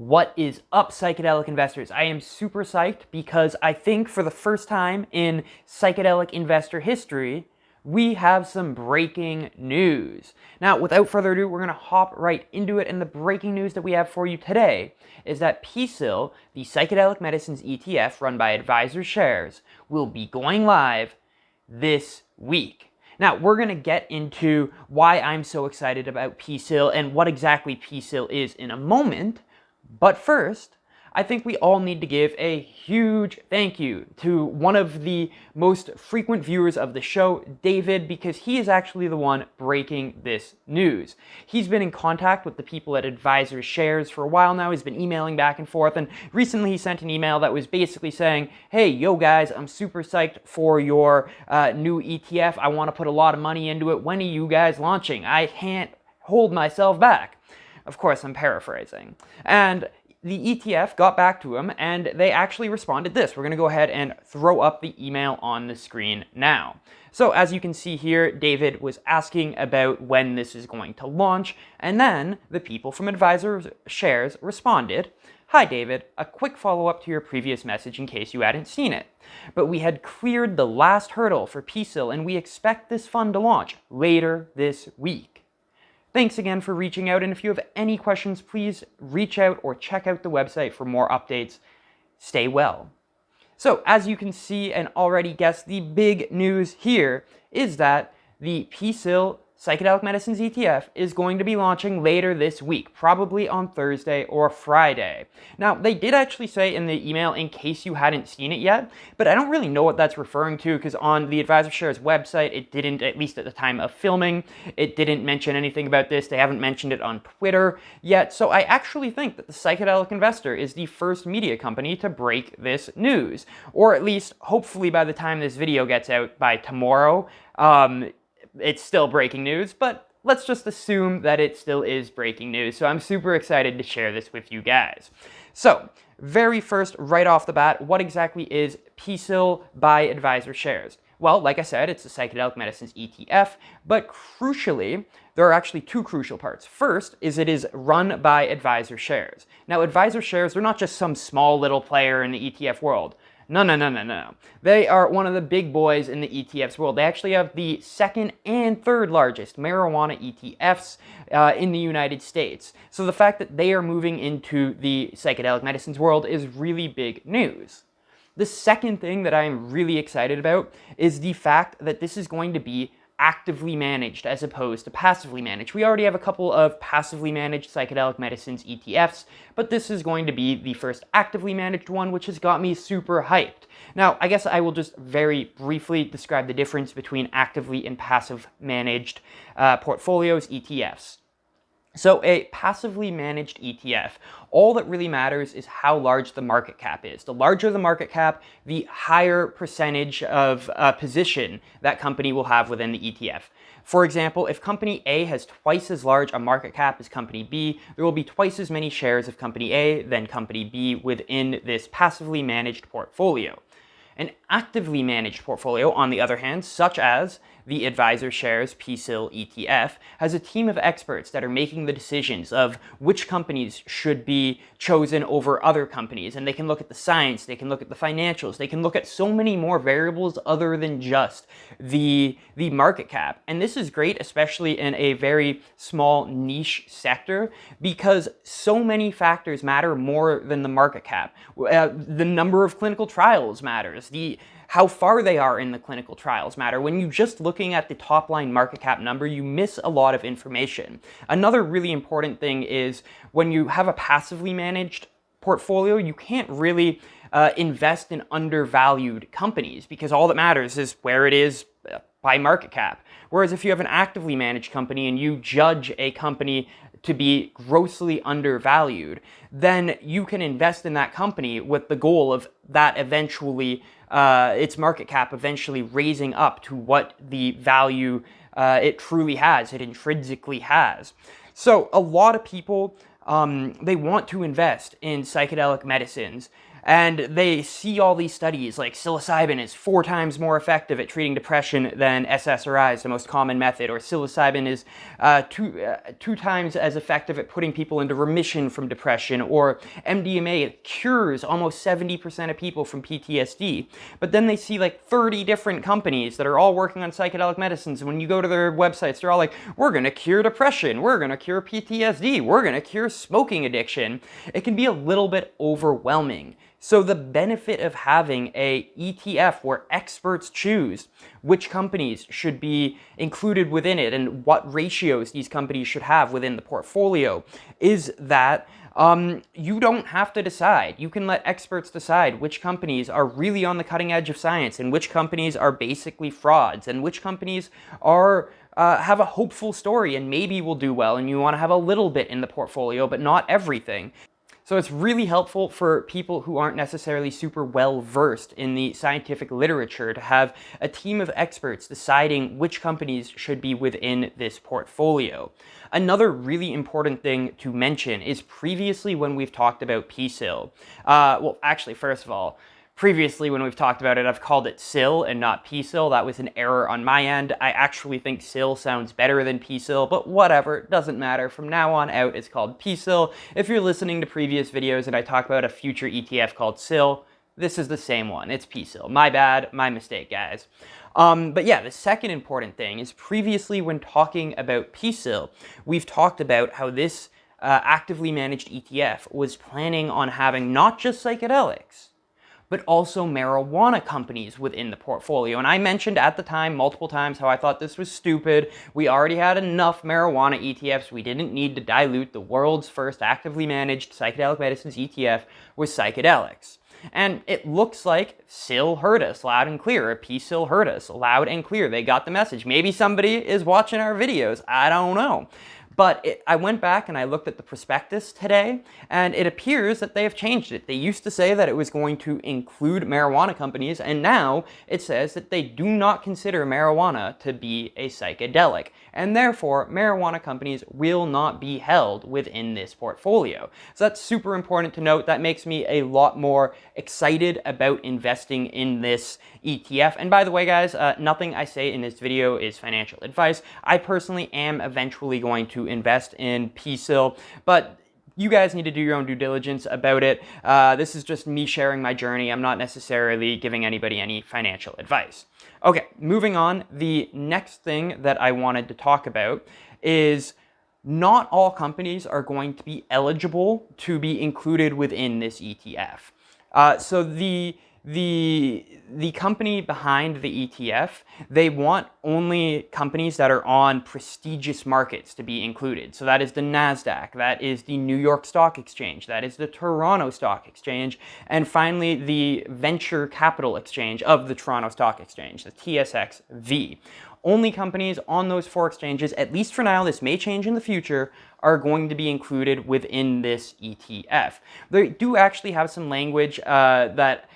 What is up, psychedelic investors? I am super psyched because I think for the first time in psychedelic investor history, we have some breaking news. Now, without further ado, we're going to hop right into it, and the breaking news that we have for you today is that PSIL, the Psychedelic Medicines ETF run by Advisor Shares, will be going live this week. Now, we're going to get into why I'm so excited about PSIL and what exactly PSIL is in a moment. But first, I think we all need to give a huge thank you to one of the most frequent viewers of the show, David, because he is actually the one breaking this news. He's been in contact with the people at Advisor Shares for a while now. He's been emailing back and forth, and recently he sent an email that was basically saying, hey, yo guys, I'm super psyched for your new ETF. I want to put a lot of money into it. When are you guys launching? I can't hold myself back. Of course, I'm paraphrasing. And the ETF got back to him, and they actually responded this. We're going to go ahead and throw up the email on the screen now. So as you can see here, David was asking about when this is going to launch, and then the people from Advisor Shares responded, "Hi David, a quick follow-up to your previous message in case you hadn't seen it. But we had cleared the last hurdle for PSIL, and we expect this fund to launch later this week. Thanks again for reaching out, and if you have any questions, please reach out or check out the website for more updates. Stay well." So, as you can see and already guess, the big news here is that the PSIL Psychedelic Medicines ETF is going to be launching later this week, probably on Thursday or Friday. Now, they did actually say in the email, in case you hadn't seen it yet, but I don't really know what that's referring to, because on the Advisor Shares website, it didn't, at least at the time of filming, it didn't mention anything about this. They haven't mentioned it on Twitter yet, so I actually think that the Psychedelic Investor is the first media company to break this news, or at least, hopefully by the time this video gets out by tomorrow, it's still breaking news, but let's just assume that it still is breaking news. So I'm super excited to share this with you guys. So, very first, right off the bat, what exactly is PSIL by Advisor Shares? Well, like I said, it's a Psychedelic Medicines ETF, but crucially, there are actually two crucial parts. First is it is run by Advisor Shares. Now, Advisor Shares, they're not just some small little player in the ETF world. No. They are one of the big boys in the ETFs world. They actually have the second and third largest marijuana ETFs in the United States. So the fact that they are moving into the psychedelic medicines world is really big news. The second thing that I'm really excited about is the fact that this is going to be actively managed as opposed to passively managed. We already have a couple of passively managed psychedelic medicines ETFs, but this is going to be the first actively managed one, which has got me super hyped. Now, I guess I will just very briefly describe the difference between actively and passive managed portfolios, ETFs. So a passively managed ETF, all that really matters is how large the market cap is. The larger the market cap, the higher percentage of position that company will have within the ETF. For example, if company A has twice as large a market cap as company B, there will be twice as many shares of company A than company B within this passively managed portfolio. An actively managed portfolio, on the other hand, such as the Advisor Shares PSIL ETF, has a team of experts that are making the decisions of which companies should be chosen over other companies. And they can look at the science, they can look at the financials, they can look at so many more variables other than just the market cap. And this is great, especially in a very small niche sector, because so many factors matter more than the market cap. The number of clinical trials matters. How far they are in the clinical trials matter. When you're just looking at the top line market cap number, you miss a lot of information. Another really important thing is when you have a passively managed portfolio, you can't really invest in undervalued companies, because all that matters is where it is by market cap. Whereas if you have an actively managed company and you judge a company to be grossly undervalued, then you can invest in that company with the goal of that eventually its market cap eventually raising up to what the value it truly has, it intrinsically has. So a lot of people, they want to invest in psychedelic medicines And they see all these studies like psilocybin is 4 times more effective at treating depression than SSRIs, the most common method, or psilocybin is two times as effective at putting people into remission from depression, or MDMA cures almost 70% of people from PTSD. But then they see like 30 different companies that are all working on psychedelic medicines, and when you go to their websites, they're all like, we're going to cure depression, we're going to cure PTSD, we're going to cure smoking addiction. It can be a little bit overwhelming. So the benefit of having a ETF where experts choose which companies should be included within it and what ratios these companies should have within the portfolio is that you don't have to decide. You can let experts decide which companies are really on the cutting edge of science and which companies are basically frauds and which companies are have a hopeful story and maybe will do well, and you want to have a little bit in the portfolio but not everything. So it's really helpful for people who aren't necessarily super well versed in the scientific literature to have a team of experts deciding which companies should be within this portfolio. Another really important thing to mention is previously when we've talked about PSIL, well, actually, first of all, previously, when we've talked about it, I've called it PSIL and not PSIL. That was an error on my end. I actually think PSIL sounds better than PSIL, but whatever, it doesn't matter. From now on out, it's called PSIL. If you're listening to previous videos and I talk about a future ETF called PSIL, this is the same one. It's PSIL. My bad, my mistake, guys. But yeah, the second important thing is previously when talking about PSIL, we've talked about how this actively managed ETF was planning on having not just psychedelics, but also marijuana companies within the portfolio. And I mentioned at the time multiple times how I thought this was stupid. We already had enough marijuana ETFs. We didn't need to dilute the world's first actively managed psychedelic medicines ETF with psychedelics. And it looks like PSIL heard us loud and clear, or PSIL heard us loud and clear. They got the message. Maybe somebody is watching our videos. I don't know. But I went back and I looked at the prospectus today, and it appears that they have changed it. They used to say that it was going to include marijuana companies, and now it says that they do not consider marijuana to be a psychedelic, and therefore marijuana companies will not be held within this portfolio. So that's super important to note. That makes me a lot more excited about investing in this ETF. And by the way, guys, nothing I say in this video is financial advice. I personally am eventually going to invest in PSIL, but you guys need to do your own due diligence about it. This is just me sharing my journey. I'm not necessarily giving anybody any financial advice. Okay, moving on. The next thing that I wanted to talk about is not all companies are going to be eligible to be included within this ETF. So the company behind the ETF, they want only companies that are on prestigious markets to be included. So that is the NASDAQ, that is the New York Stock Exchange, that is the Toronto Stock Exchange, and finally the Venture Capital Exchange of the Toronto Stock Exchange, the TSXV. Only companies on those 4 exchanges, at least for now, this may change in the future, are going to be included within this ETF. They do actually have some language that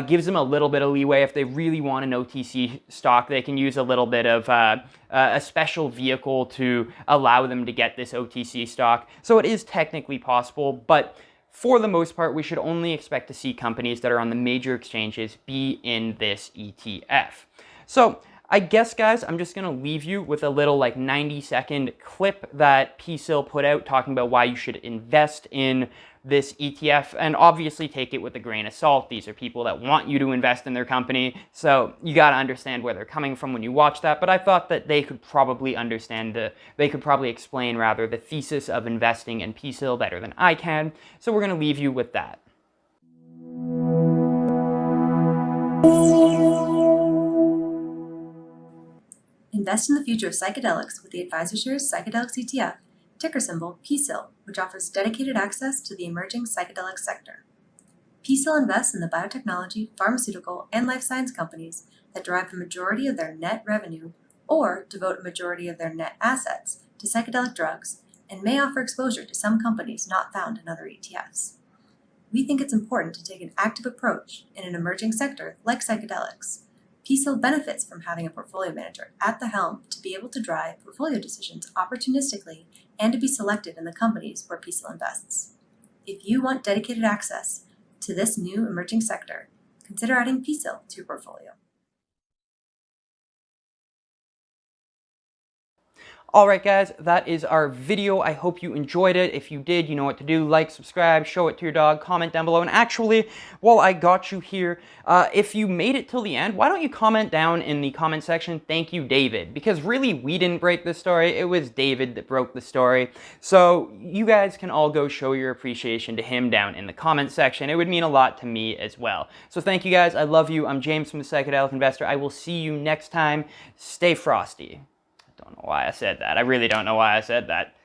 gives them a little bit of leeway. If they really want an OTC stock, they can use a little bit of a special vehicle to allow them to get this OTC stock. So it is technically possible, but for the most part, we should only expect to see companies that are on the major exchanges be in this ETF. So I guess, guys, I'm just going to leave you with a little 90-second clip that PSIL put out talking about why you should invest in this ETF, and obviously take it with a grain of salt. These are people that want you to invest in their company, so you got to understand where they're coming from when you watch that. But I thought that they could probably explain rather the thesis of investing in PSIL better than I can. So we're going to leave you with that. Invest in the future of psychedelics with the AdvisorShares Psychedelics ETF, ticker symbol PSIL, which offers dedicated access to the emerging psychedelic sector. PSIL invests in the biotechnology, pharmaceutical, and life science companies that derive the majority of their net revenue or devote a majority of their net assets to psychedelic drugs, and may offer exposure to some companies not found in other ETFs. We think it's important to take an active approach in an emerging sector like psychedelics. PSIL benefits from having a portfolio manager at the helm to be able to drive portfolio decisions opportunistically and to be selective in the companies where PSIL invests. If you want dedicated access to this new emerging sector, consider adding PSIL to your portfolio. Alright guys, that is our video. I hope you enjoyed it. If you did, you know what to do. Like, subscribe, show it to your dog, comment down below. And actually, while I got you here, if you made it till the end, why don't you comment down in the comment section, thank you, David. Because really, we didn't break the story. It was David that broke the story. So you guys can all go show your appreciation to him down in the comment section. It would mean a lot to me as well. So thank you guys. I love you. I'm James from the Psychedelic Investor. I will see you next time. Stay frosty. Don't know why I said that. I really don't know why I said that.